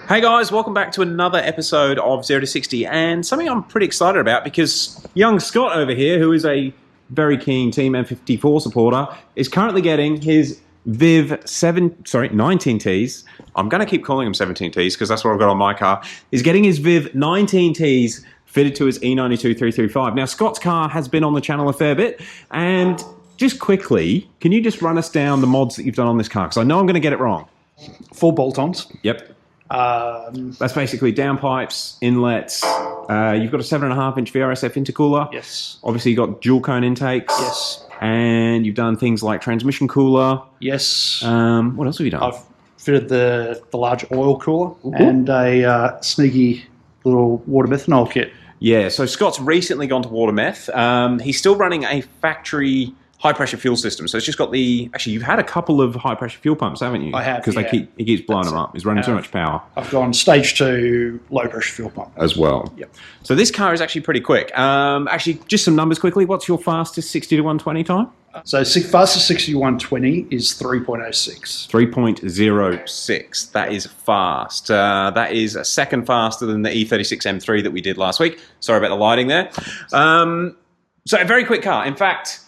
Hey guys, welcome back to another episode of 0 to 60, and something I'm pretty excited about because young Scott over here, who is a very keen Team N54 supporter, is currently getting his VIV 19Ts. I'm going to keep calling them 17Ts because that's what I've got on my car. He's getting his VIV 19Ts fitted to his E92 335. Now, Scott's car has been on the channel a fair bit, and just quickly, can you just run us down the mods that you've done on this car? Because I know I'm going to get it wrong. 4 bolt-ons. Yep. That's basically downpipes, inlets. You've got a 7.5-inch VRSF intercooler. Yes. Obviously, you've got dual cone intakes. Yes. And you've done things like transmission cooler. Yes. What else have you done? I've fitted the large oil cooler and a sneaky little water methanol kit. Yeah, so Scott's recently gone to water meth. He's still running a factory high-pressure fuel system. So it's just got the... Actually, you've had a couple of high-pressure fuel pumps, haven't you? I have, because he keeps blowing them up. He's running too much power. I've gone stage 2 low-pressure fuel pump. As well. Yep. So this car is actually pretty quick. Actually, just some numbers quickly. What's your fastest 60 to 120 time? So fastest 60 to 120 is 3.06. 3.06. That is fast. That is a second faster than the E36 M3 that we did last week. Sorry about the lighting there. So a very quick car. In fact...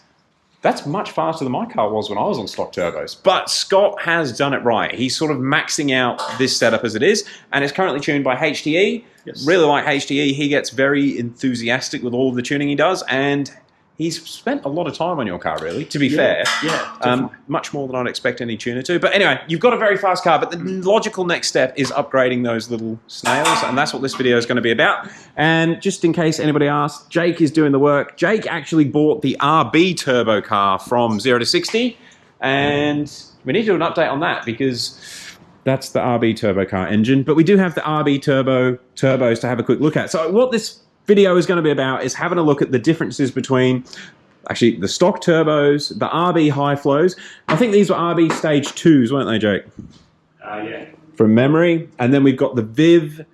That's much faster than my car was when I was on stock turbos. But Scott has done it right. He's sort of maxing out this setup as it is, and it's currently tuned by HTE. Yes. Really like HTE. He gets very enthusiastic with all of the tuning he does, and he's spent a lot of time on your car, really, to be fair. Yeah, much more than I'd expect any tuner to. But anyway, you've got a very fast car, but the logical next step is upgrading those little snails, and that's what this video is going to be about. And just in case anybody asks, Jake is doing the work. Jake actually bought the RB turbo car from 0 to 60, and we need to do an update on that because that's the RB turbo car engine. But we do have the RB turbos to have a quick look at. So what this video is going to be about is having a look at the differences between actually the stock turbos, the RB high flows. I think these were RB stage 2s, weren't they, Jake? yeah. From memory. And then we've got the VIV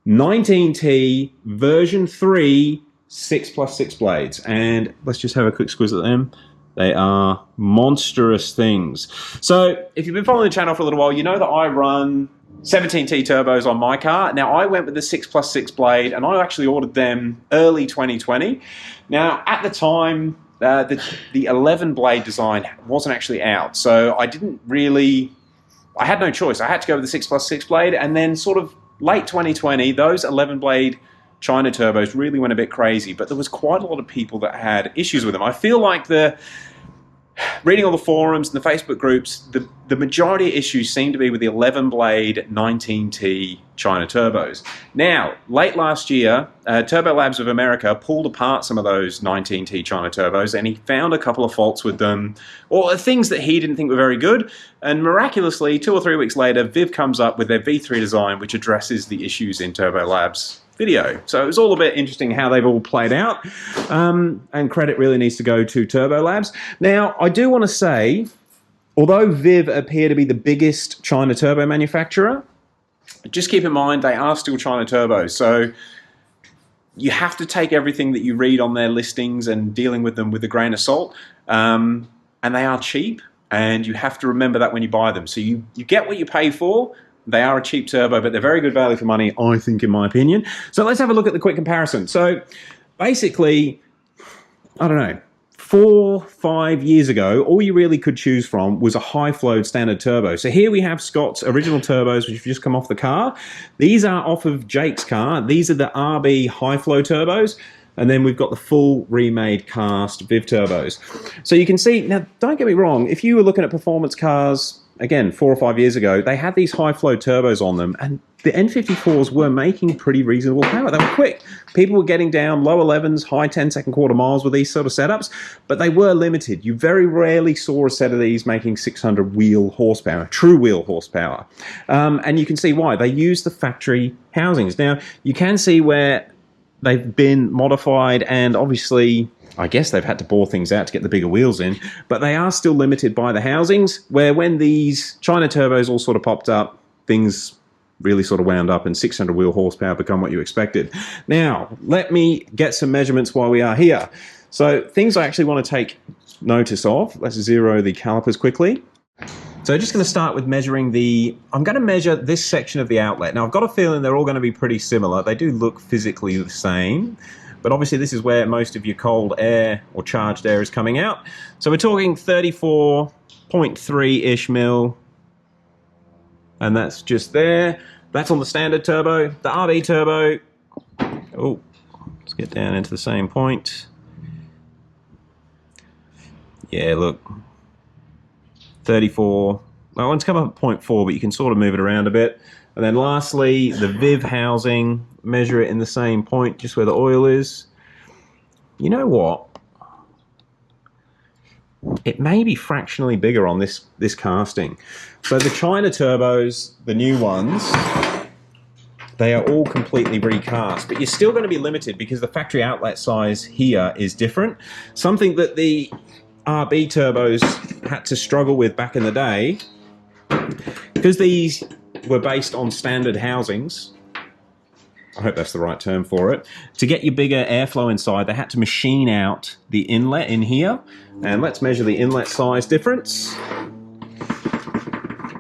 19T version 3 6+6 blades. And let's just have a quick squiz at them. They are monstrous things. So if you've been following the channel for a little while, you know that I run 17T turbos on my car. Now, I went with the 6+6 blade, and I actually ordered them early 2020. Now, at the time, the 11 blade design wasn't actually out, so I had no choice. I had to go with the 6+6 blade, and then sort of late 2020, those 11 blade China turbos really went a bit crazy, but there was quite a lot of people that had issues with them. I feel like reading all the forums and the Facebook groups, the majority of issues seem to be with the 11-blade 19T China turbos. Now, late last year, Turbo Labs of America pulled apart some of those 19T China turbos, and he found a couple of faults with them, or things that he didn't think were very good, and miraculously, 2 or 3 weeks later, VIV comes up with their V3 design, which addresses the issues in Turbo Labs video. So it was all a bit interesting how they've all played out, and credit really needs to go to Turbo Labs. Now, I do want to say, although VIV appear to be the biggest China turbo manufacturer, just keep in mind they are still China turbos. So you have to take everything that you read on their listings and dealing with them with a grain of salt, and they are cheap, and you have to remember that when you buy them. So you get what you pay for. They are a cheap turbo, but they're very good value for money, I think, in my opinion. So let's have a look at the quick comparison. So basically, I don't know, 4, 5 years ago, all you really could choose from was a high-flowed standard turbo. So here we have Scott's original turbos, which have just come off the car. These are off of Jake's car. These are the RB high-flow turbos. And then we've got the full remade cast VIV turbos. So you can see, now don't get me wrong, if you were looking at performance cars, again, 4 or 5 years ago, they had these high-flow turbos on them, and the N54s were making pretty reasonable power. They were quick. People were getting down low 11s, high 10 second quarter miles with these sort of setups, but they were limited. You very rarely saw a set of these making 600 wheel horsepower, true wheel horsepower. And you can see why. They use the factory housings. Now, you can see where they've been modified, and obviously I guess they've had to bore things out to get the bigger wheels in, but they are still limited by the housings, where when these China turbos all sort of popped up, things really sort of wound up and 600 wheel horsepower become what you expected. Now, let me get some measurements while we are here. So things I actually want to take notice of. Let's zero the calipers quickly. So just going to start with measuring I'm going to measure this section of the outlet. Now I've got a feeling they're all going to be pretty similar. They do look physically the same, but obviously this is where most of your cold air or charged air is coming out. So we're talking 34.3-ish mil, and that's just there. That's on the standard turbo. The RB turbo, oh, let's get down into the same point. Yeah, look. 34. Well, one's come up at 0.4, but you can sort of move it around a bit. And then lastly, the VIV housing, measure it in the same point, just where the oil is. You know what? It may be fractionally bigger on this casting. So the China turbos, the new ones, they are all completely recast, but you're still going to be limited because the factory outlet size here is different. Something that the RB turbos had to struggle with back in the day, because these were based on standard housings. I hope that's the right term for it. To get your bigger airflow inside, they had to machine out the inlet in here. And let's measure the inlet size difference.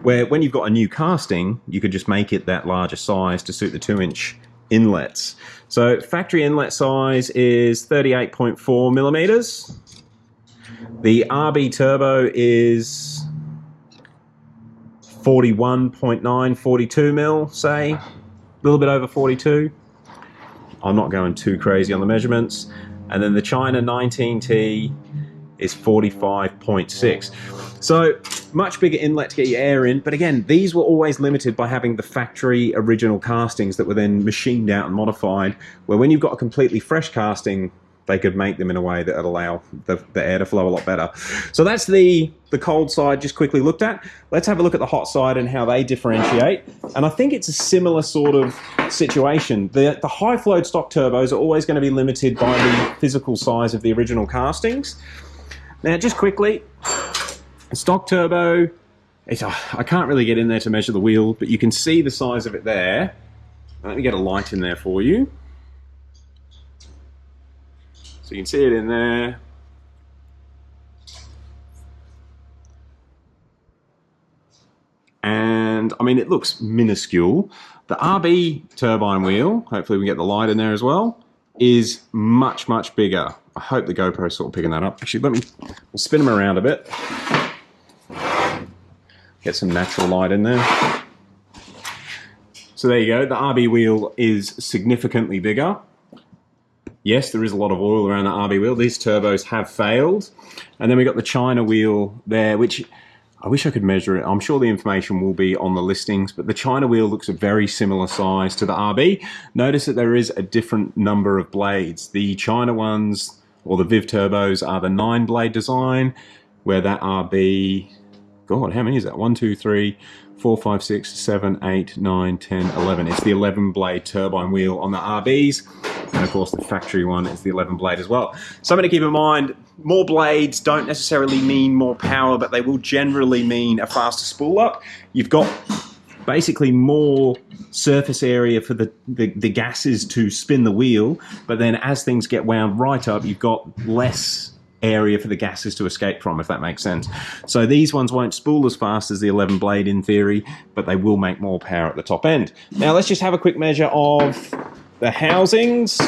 Where when you've got a new casting, you could just make it that larger size to suit the 2-inch inlets. So factory inlet size is 38.4 millimeters. The RB turbo is 41.9, 42 mil, say. A little bit over 42. I'm not going too crazy on the measurements. And then the China 19T is 45.6. So much bigger inlet to get your air in. But again, these were always limited by having the factory original castings that were then machined out and modified, where when you've got a completely fresh casting, they could make them in a way that would allow the air to flow a lot better. So that's the cold side just quickly looked at. Let's have a look at the hot side and how they differentiate. And I think it's a similar sort of situation. The high flowed stock turbos are always going to be limited by the physical size of the original castings. Now just quickly, a stock turbo, I can't really get in there to measure the wheel, but you can see the size of it there. Let me get a light in there for you. So you can see it in there. And I mean, it looks minuscule. The RB turbine wheel, hopefully we get the light in there as well, is much, much bigger. I hope the GoPro is sort of picking that up. Actually, we'll spin them around a bit. Get some natural light in there. So there you go. The RB wheel is significantly bigger. Yes, there is a lot of oil around the RB wheel. These turbos have failed. And then we got the China wheel there, which I wish I could measure it. I'm sure the information will be on the listings, but the China wheel looks a very similar size to the RB. Notice that there is a different number of blades. The China ones, or the VIV turbos, are the 9-blade design, where that RB, God, how many is that? 1, 2, 3, 4, 5, 6, 7, 8, 9, 10, 11. It's the 11-blade turbine wheel on the RBs. And of course the factory one is the 11-blade as well. Something to keep in mind, more blades don't necessarily mean more power, but they will generally mean a faster spool up. You've got basically more surface area for the gases to spin the wheel, but then as things get wound right up, you've got less area for the gases to escape from, if that makes sense. So these ones won't spool as fast as the 11-blade in theory, but they will make more power at the top end. Now let's just have a quick measure of the housings,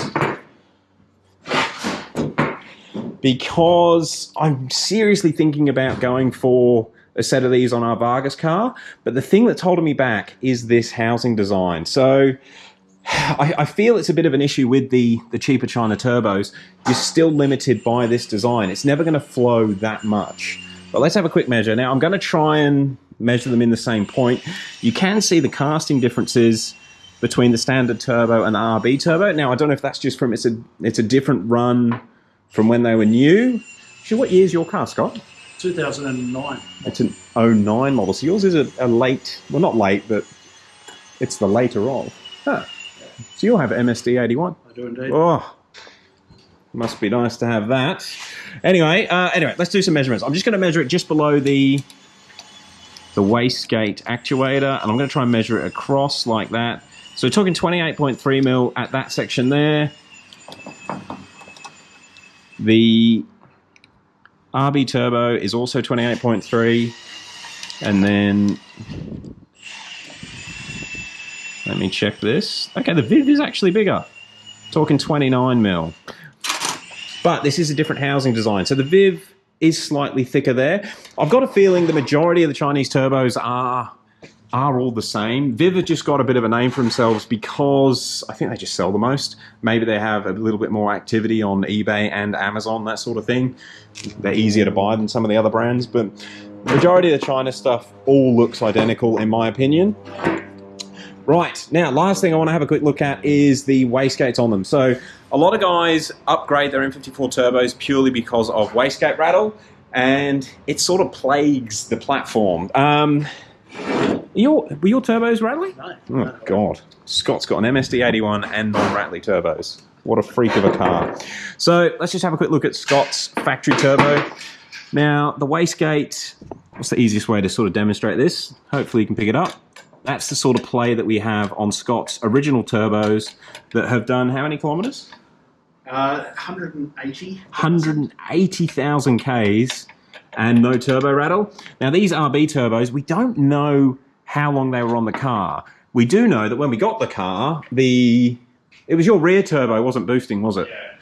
because I'm seriously thinking about going for a set of these on our Vargas car, but the thing that's holding me back is this housing design. So I feel it's a bit of an issue with the cheaper China turbos. You're still limited by this design. It's never going to flow that much. But let's have a quick measure. Now I'm going to try and measure them in the same point. You can see the casting differences between the standard turbo and the RB turbo. Now I don't know if that's just from it's a different run from when they were new. Actually, what year is your car, Scott? 2009. It's an 09 model. So yours is a late, well not late, but it's the later of. Huh. So you'll have MSD 81. I do indeed. Oh, must be nice to have that. Anyway, let's do some measurements. I'm just going to measure it just below the wastegate actuator, and I'm going to try and measure it across like that. So we're talking 28.3 mil at that section there. The RB turbo is also 28.3. And then, let me check this. Okay, the VIV is actually bigger. Talking 29 mil. But this is a different housing design. So the VIV is slightly thicker there. I've got a feeling the majority of the Chinese turbos are all the same. VIV have just got a bit of a name for themselves because I think they just sell the most. Maybe they have a little bit more activity on eBay and Amazon, that sort of thing. They're easier to buy than some of the other brands, but the majority of the China stuff all looks identical in my opinion. Right, now last thing I want to have a quick look at is the wastegates on them. So a lot of guys upgrade their N54 turbos purely because of wastegate rattle, and it sort of plagues the platform. Were your turbos rattling? No. Oh, God. Scott's got an MSD81 and non-rattly turbos. What a freak of a car. So let's just have a quick look at Scott's factory turbo. Now, the wastegate, what's the easiest way to sort of demonstrate this? Hopefully you can pick it up. That's the sort of play that we have on Scott's original turbos that have done how many kilometres? 180. 180,000 Ks and no turbo rattle. Now these RB turbos, we don't know how long they were on the car. We do know that when we got the car, it was your rear turbo wasn't boosting, was it? Yeah.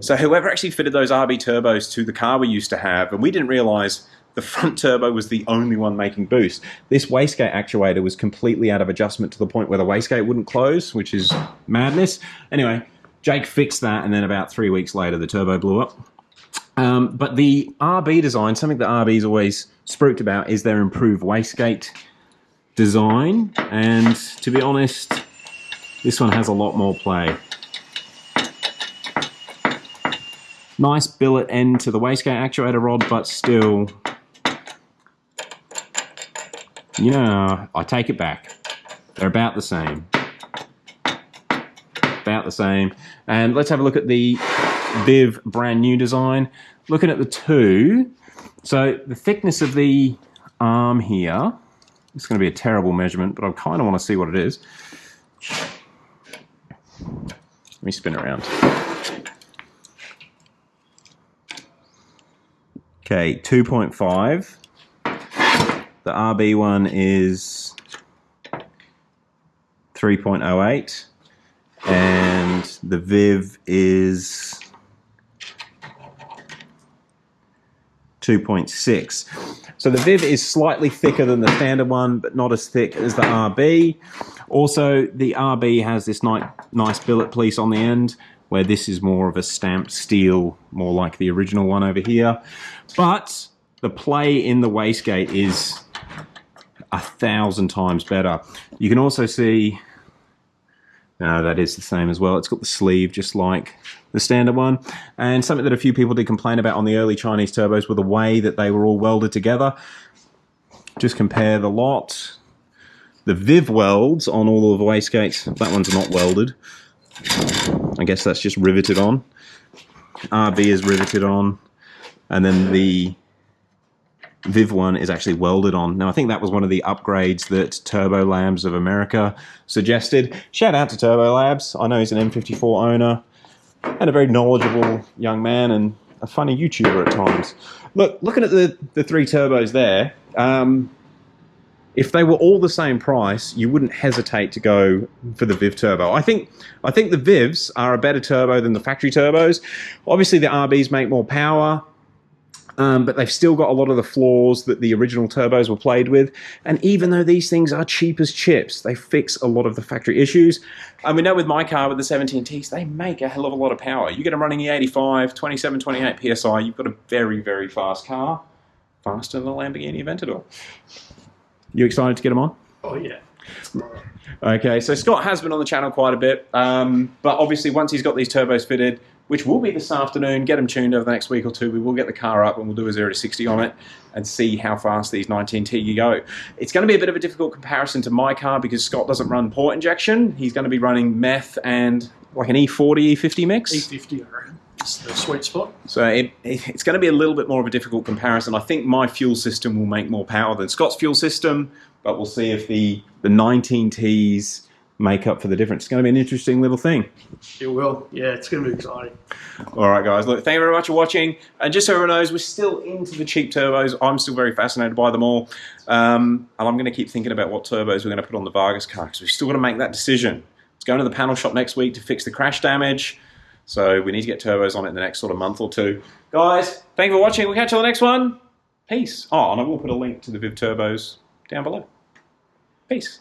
So whoever actually fitted those RB turbos to the car we used to have, and we didn't realise the front turbo was the only one making boost. This wastegate actuator was completely out of adjustment to the point where the wastegate wouldn't close, which is madness. Anyway, Jake fixed that, and then about 3 weeks later, the turbo blew up. But the RB design, something that RB's always spruiked about, is their improved wastegate design. And to be honest, this one has a lot more play. Nice billet end to the wastegate actuator rod, but still, you know, I take it back. They're about the same. About the same. And let's have a look at the VIV brand new design. Looking at the two, so the thickness of the arm here, it's going to be a terrible measurement, but I kind of want to see what it is. Let me spin around. Okay, 2.5. The RB one is 3.08. And the VIV is 2.6. So the VIV is slightly thicker than the standard one, but not as thick as the RB. Also, the RB has this nice billet piece on the end, where this is more of a stamped steel, more like the original one over here. But the play in the wastegate is 1,000 times better. You can also see, no, that is the same as well. It's got the sleeve just like the standard one. And something that a few people did complain about on the early Chinese turbos were the way that they were all welded together. Just compare the lot. The VIV welds on all of the wastegates, that one's not welded. I guess that's just riveted on. RB is riveted on. And then the VIV one is actually welded on. Now, I think that was one of the upgrades that Turbo Labs of America suggested. Shout out to Turbo Labs. I know he's an N54 owner and a very knowledgeable young man and a funny YouTuber at times. Looking at the three turbos there, if they were all the same price, you wouldn't hesitate to go for the VIV turbo. I think the VIVs are a better turbo than the factory turbos. Obviously, the RBs make more power. But they've still got a lot of the flaws that the original turbos were played with. And even though these things are cheap as chips, they fix a lot of the factory issues. And we know with my car, with the 17Ts, they make a hell of a lot of power. You get them running E85, 27, 28 PSI, you've got a very, very fast car. Faster than a Lamborghini Aventador. You excited to get them on? Oh, yeah. Okay, so Scott has been on the channel quite a bit. But obviously, once he's got these turbos fitted, which will be this afternoon, get them tuned over the next week or two. We will get the car up and we'll do a 0 to 60 on it and see how fast these 19T go. It's going to be a bit of a difficult comparison to my car because Scott doesn't run port injection. He's going to be running meth and like an E40, E50 mix. E50, I reckon. It's the sweet spot. So it's going to be a little bit more of a difficult comparison. I think my fuel system will make more power than Scott's fuel system, but we'll see if the 19Ts make up for the difference. It's going to be an interesting little thing. It will. Yeah, it's going to be exciting. All right, guys. Look, thank you very much for watching. And just so everyone knows, we're still into the cheap turbos. I'm still very fascinated by them all. And I'm going to keep thinking about what turbos we're going to put on the Vargas car because we've still got to make that decision. It's going to the panel shop next week to fix the crash damage. So we need to get turbos on it in the next sort of month or two. Guys, thank you for watching. We'll catch you on the next one. Peace. Oh, and I will put a link to the VIV turbos down below. Peace.